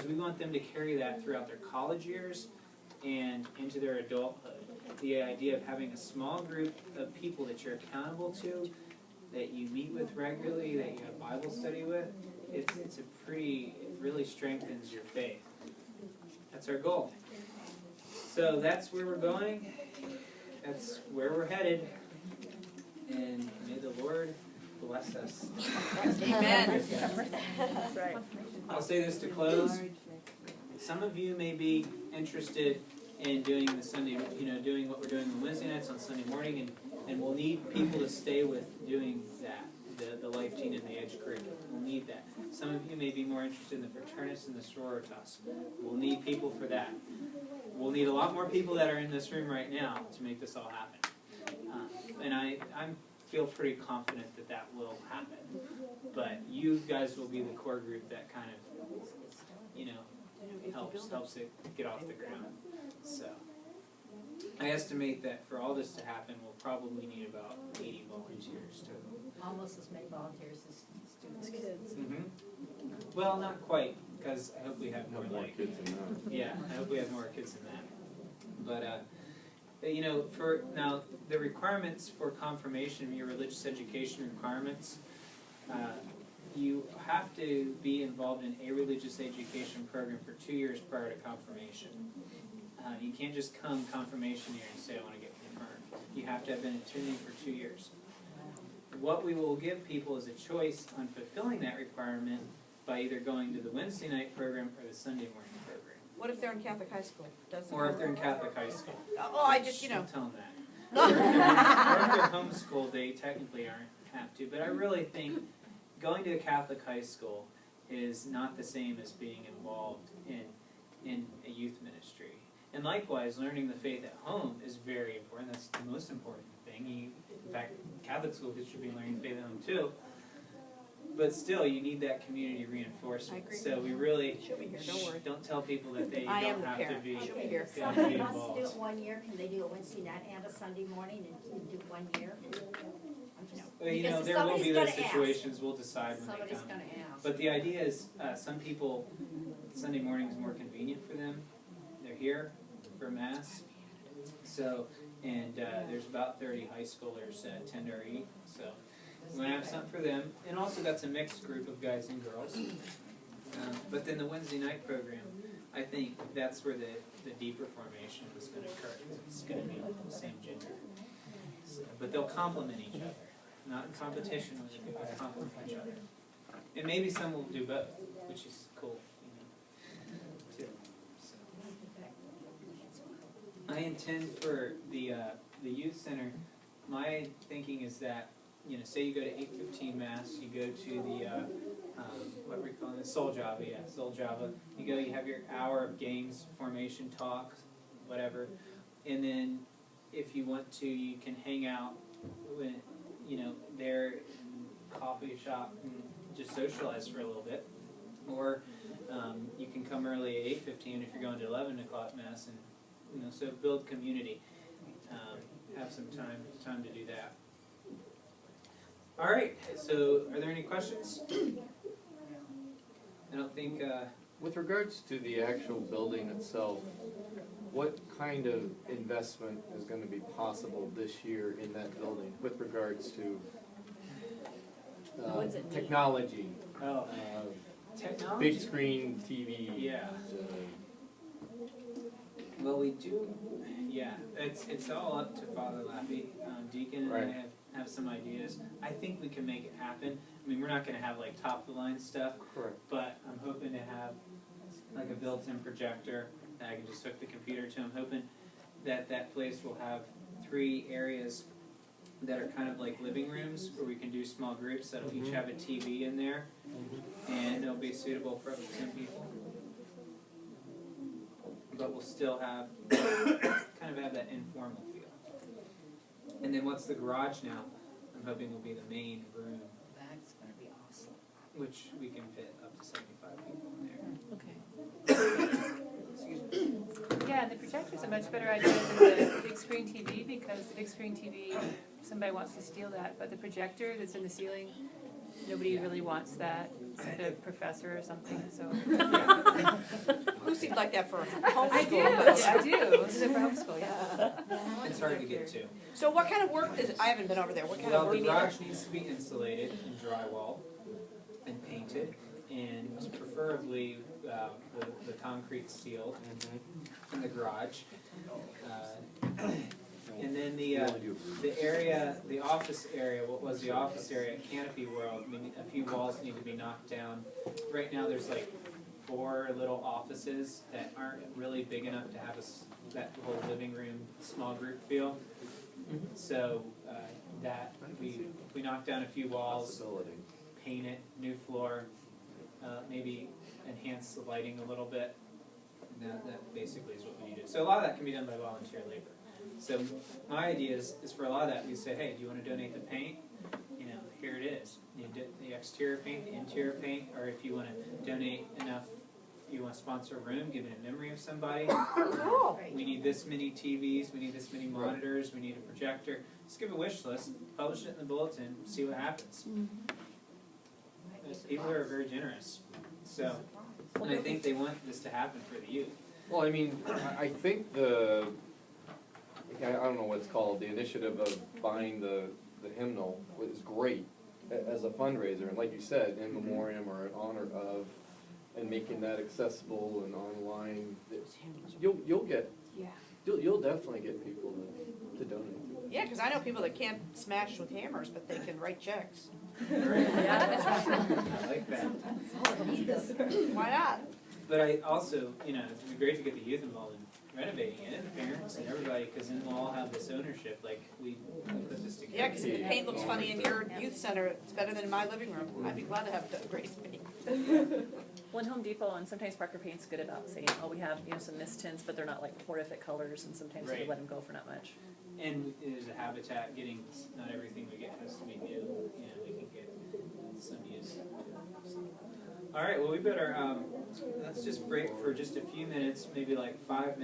because we want them to carry that throughout their college years and into their adulthood. The idea of having a small group of people that you're accountable to, that you meet with regularly, that you have Bible study with, it really strengthens your faith. That's our goal. So that's where we're going. That's where we're headed. And may the Lord bless us. Amen. That's right. I'll say this to close. Some of you may be interested in doing the Sunday, doing what we're doing on Wednesday nights on Sunday morning, and we'll need people to stay with doing that, the Life Teen and the Edge curriculum. We'll need that. Some of you may be more interested in the Fraternitas and the Sororitas. We'll need people for that. We'll need a lot more people that are in this room right now to make this all happen. And I feel pretty confident that that will happen. But you guys will be the core group that kind of, helps it get off the ground. So I estimate that for all this to happen, we'll probably need about 80 volunteers total. Almost as many volunteers as students. Kids. Mm-hmm. Well, not quite, because I hope we have more kids than that. Yeah, I hope we have more kids than that. But for now, the requirements for confirmation, your religious education requirements, you have to be involved in a religious education program for 2 years prior to confirmation. You can't just come confirmation year and say, I want to get confirmed. You have to have been attending for 2 years. What we will give people is a choice on fulfilling that requirement by either going to the Wednesday night program or the Sunday morning program. What if they're in Catholic high school? Or if they're in Catholic high school. Oh, I just, Don't tell them that. Or if they're homeschooled, they technically aren't have to. But I really think going to a Catholic high school is not the same as being involved in a youth ministry. And likewise, learning the faith at home is very important. That's the most important thing. In fact, Catholic school kids should be learning faith at home too. But still, you need that community reinforcement. I agree. So we really She'll be here, don't worry. don't tell people that they I am don't the have to parent. be, She'll be here. be Somebody wants to do involved. it 1 year, can they do it Wednesday night and a Sunday morning and do 1 year? I'm just, Well, because there will be somebody's those gonna ask. situations. We'll decide when they Somebody's come. gonna ask. But the idea is, some people, Sunday morning is more convenient for them. They're here for Mass. So, and there's about 30 high schoolers that attend RE. So, we're going to have something for them. And also that's a mixed group of guys and girls. But then the Wednesday night program, I think that's where the deeper formation is going to occur. It's going to be the same gender. So, but they'll complement each other. Not in competition with each other, but complement each other. And maybe some will do both, which is cool, too. So. I intend for the youth center, my thinking is that, say you go to 8:15 Mass, you go to the, what we're calling it, Soul Java, Soul Java. You go, you have your hour of games, formation talks, whatever. And then if you want to, you can hang out with, there in the coffee shop and just socialize for a little bit. Or you can come early at 8:15 if you're going to 11 o'clock Mass, and so build community. Have some time to do that. All right. So, are there any questions? I don't think. With regards to the actual building itself, what kind of investment is going to be possible this year in that building with regards to What does it need? technology? Technology. Big screen TV. Yeah. Well, we do. Yeah, it's all up to Father Lappy. Deacon and Right. I have some ideas. I think we can make it happen. I mean, we're not going to have like top of the line stuff, Correct. but I'm hoping to have like a built-in projector that I can just hook the computer to. I'm hoping that place will have 3 areas that are kind of like living rooms where we can do small groups that'll each have a TV in there, and it'll be suitable for up to 10 people. But we'll still have kind of have that informal feel. And then what's the garage now? I'm hoping will be the main room, That's gonna be awesome. which we can fit up to 75 people in there. Okay. Excuse me. Yeah, the projector's a much better idea than the big screen TV, because the big screen TV, somebody wants to steal that, but the projector that's in the ceiling, nobody really wants that, except a professor or something, so. like that for I homeschool. do, but- I do, this is for homeschool, yeah. It's hard to get to. So what kind of work does, I haven't been over there, what kind of Well, work? the garage needs to be insulated and drywall and painted, and preferably the concrete sealed in the garage. And then the area, the office area, what was the office area at Canopy World, I mean, a few walls need to be knocked down. Right now, there's like 4 little offices that aren't really big enough to have that whole living room, small group feel. So, that, we knocked down a few walls, Possibility. paint it, new floor, maybe enhance the lighting a little bit. And that basically is what we needed. So a lot of that can be done by volunteer labor. So my idea is for a lot of that, we say, hey, do you want to donate the paint? You know, here it is. You do the exterior paint, the interior paint, or if you want to donate enough, you want to sponsor a room, give it in memory of somebody. Cool. We need this many TVs, we need this many monitors, we need a projector. Just give a wish list, publish it in the bulletin, see what happens. People are very generous. So, and I think they want this to happen for the youth. Well, I mean, I think I don't know what it's called, the initiative of buying the hymnal is great as a fundraiser, and like you said, in memoriam or in honor of, and making that accessible and online, you'll get, you'll definitely get people to donate. Yeah, because I know people that can't smash with hammers, but they can write checks. I like that. Why not? But I also, it'd be great to get the youth involved in renovating it, and the parents and everybody, because then we'll all have this ownership, like, we put this together. Yeah, because if the paint looks funny in your youth center, it's better than in my living room. I'd be glad to have Grace paint. Well, in Home Depot and sometimes Parker Paint's good about saying, oh, we have, some mist tints, but they're not like horrific colors, and sometimes they Right. let them go for not much. And there's a habitat, not everything we get has to be new, we can get some use. All right, well, we better, let's just break for just a few minutes, maybe like 5 minutes.